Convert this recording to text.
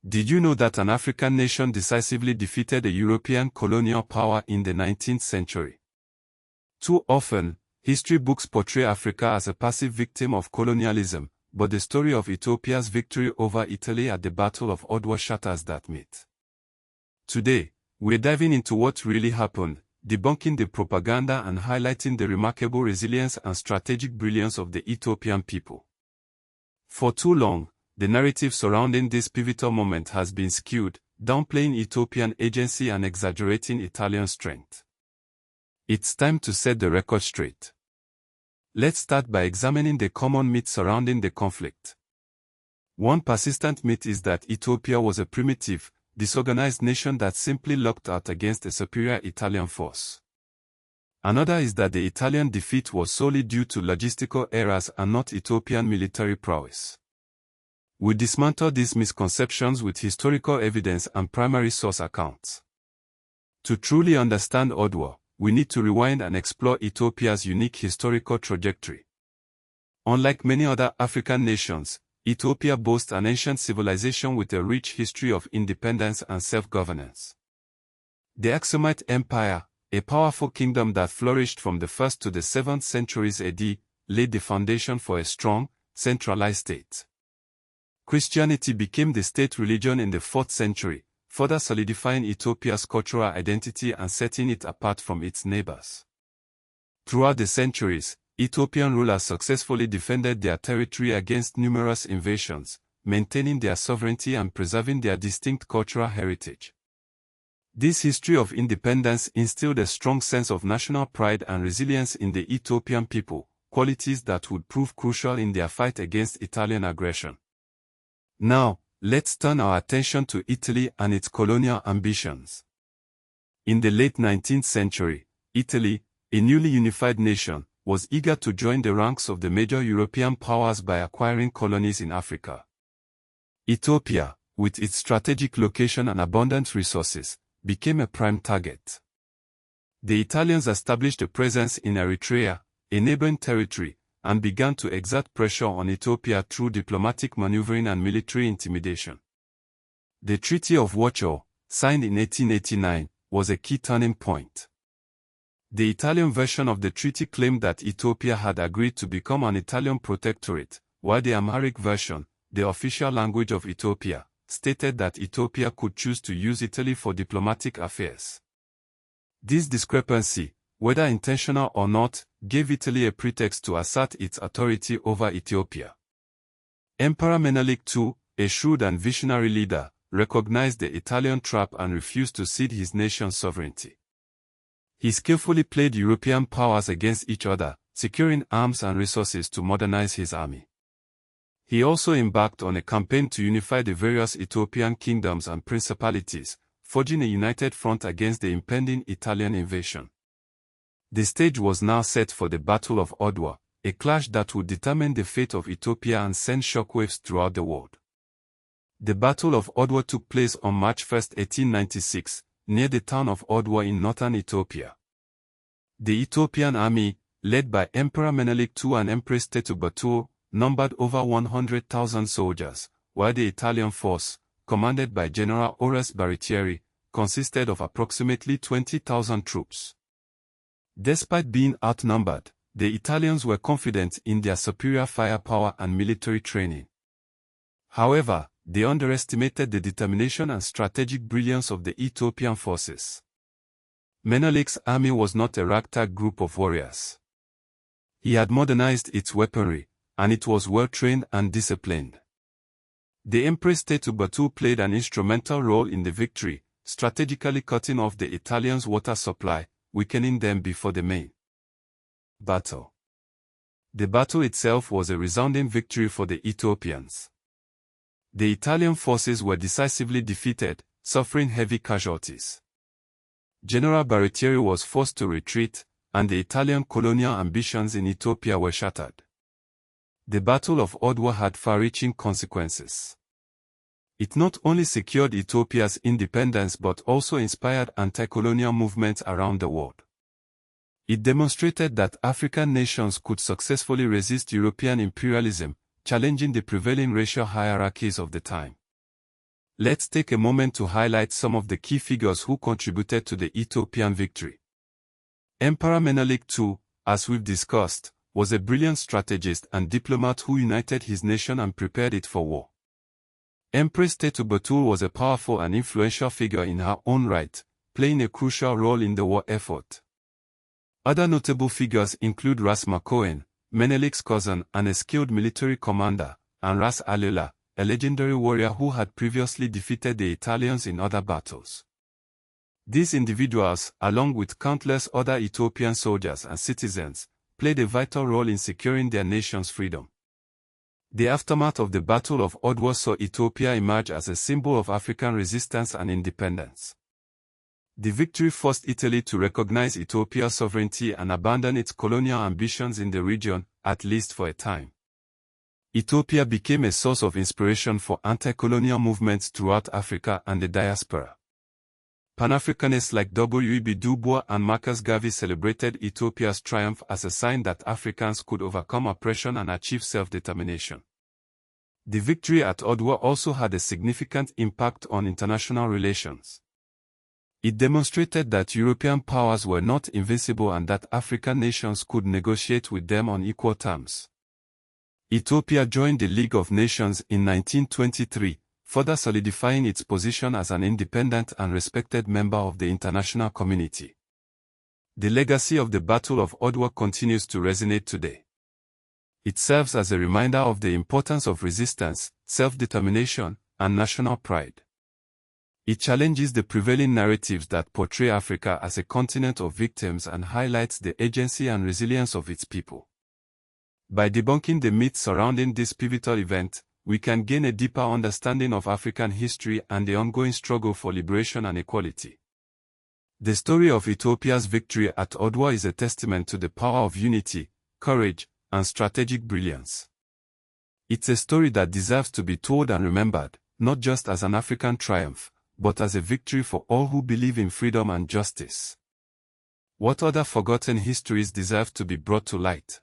Did you know that an African nation decisively defeated a European colonial power in the 19th century? Too often, history books portray Africa as a passive victim of colonialism, but the story of Ethiopia's victory over Italy at the Battle of Adwa shatters that myth. Today, we're diving into what really happened, debunking the propaganda and highlighting the remarkable resilience and strategic brilliance of the Ethiopian people. For too long, the narrative surrounding this pivotal moment has been skewed, downplaying Ethiopian agency and exaggerating Italian strength. It's time to set the record straight. Let's start by examining the common myths surrounding the conflict. One persistent myth is that Ethiopia was a primitive, disorganized nation that simply lucked out against a superior Italian force. Another is that the Italian defeat was solely due to logistical errors and not Ethiopian military prowess. We dismantle these misconceptions with historical evidence and primary source accounts. To truly understand Adwa, we need to rewind and explore Ethiopia's unique historical trajectory. Unlike many other African nations, Ethiopia boasts an ancient civilization with a rich history of independence and self-governance. The Aksumite Empire, a powerful kingdom that flourished from the 1st to the 7th centuries AD, laid the foundation for a strong, centralized state. Christianity became the state religion in the 4th century, further solidifying Ethiopia's cultural identity and setting it apart from its neighbors. Throughout the centuries, Ethiopian rulers successfully defended their territory against numerous invasions, maintaining their sovereignty and preserving their distinct cultural heritage. This history of independence instilled a strong sense of national pride and resilience in the Ethiopian people, qualities that would prove crucial in their fight against Italian aggression. Now, let's turn our attention to Italy and its colonial ambitions. In the late 19th century, Italy, a newly unified nation, was eager to join the ranks of the major European powers by acquiring colonies in Africa. Ethiopia, with its strategic location and abundant resources, became a prime target. The Italians established a presence in Eritrea, a neighboring territory, and began to exert pressure on Ethiopia through diplomatic maneuvering and military intimidation. The Treaty of Warsaw, signed in 1889, was a key turning point. The Italian version of the treaty claimed that Ethiopia had agreed to become an Italian protectorate, while the Amharic version, the official language of Ethiopia, stated that Ethiopia could choose to use Italy for diplomatic affairs. This discrepancy, whether intentional or not, gave Italy a pretext to assert its authority over Ethiopia. Emperor Menelik II, a shrewd and visionary leader, recognized the Italian trap and refused to cede his nation's sovereignty. He skillfully played European powers against each other, securing arms and resources to modernize his army. He also embarked on a campaign to unify the various Ethiopian kingdoms and principalities, forging a united front against the impending Italian invasion. The stage was now set for the Battle of Adwa, a clash that would determine the fate of Ethiopia and send shockwaves throughout the world. The Battle of Adwa took place on March 1, 1896, near the town of Adwa in northern Ethiopia. The Ethiopian army, led by Emperor Menelik II and Empress Tetubatur, numbered over 100,000 soldiers, while the Italian force, commanded by General Ores Baratieri, consisted of approximately 20,000 troops. Despite being outnumbered, the Italians were confident in their superior firepower and military training. However, they underestimated the determination and strategic brilliance of the Ethiopian forces. Menelik's army was not a ragtag group of warriors. He had modernized its weaponry, and it was well-trained and disciplined. The Empress Tetubatur played an instrumental role in the victory, strategically cutting off the Italians' water supply, weakening them before the main battle. The battle itself was a resounding victory for the Ethiopians. The Italian forces were decisively defeated, suffering heavy casualties. General Baratieri was forced to retreat, and the Italian colonial ambitions in Ethiopia were shattered. The Battle of Adwa had far-reaching consequences. It not only secured Ethiopia's independence but also inspired anti-colonial movements around the world. It demonstrated that African nations could successfully resist European imperialism, challenging the prevailing racial hierarchies of the time. Let's take a moment to highlight some of the key figures who contributed to the Ethiopian victory. Emperor Menelik II, as we've discussed, was a brilliant strategist and diplomat who united his nation and prepared it for war. Empress Tetubatul was a powerful and influential figure in her own right, playing a crucial role in the war effort. Other notable figures include Ras Makoen, Menelik's cousin and a skilled military commander, and Ras Alela, a legendary warrior who had previously defeated the Italians in other battles. These individuals, along with countless other Ethiopian soldiers and citizens, played a vital role in securing their nation's freedom. The aftermath of the Battle of Adwa saw Ethiopia emerge as a symbol of African resistance and independence. The victory forced Italy to recognize Ethiopia's sovereignty and abandon its colonial ambitions in the region, at least for a time. Ethiopia became a source of inspiration for anti-colonial movements throughout Africa and the diaspora. Pan-Africanists like W.E.B. Du Bois and Marcus Garvey celebrated Ethiopia's triumph as a sign that Africans could overcome oppression and achieve self-determination. The victory at Adwa also had a significant impact on international relations. It demonstrated that European powers were not invincible and that African nations could negotiate with them on equal terms. Ethiopia joined the League of Nations in 1923, further solidifying its position as an independent and respected member of the international community. The legacy of the Battle of Adwa continues to resonate today. It serves as a reminder of the importance of resistance, self-determination, and national pride. It challenges the prevailing narratives that portray Africa as a continent of victims and highlights the agency and resilience of its people. By debunking the myths surrounding this pivotal event, we can gain a deeper understanding of African history and the ongoing struggle for liberation and equality. The story of Ethiopia's victory at Adwa is a testament to the power of unity, courage, and strategic brilliance. It's a story that deserves to be told and remembered, not just as an African triumph, but as a victory for all who believe in freedom and justice. What other forgotten histories deserve to be brought to light?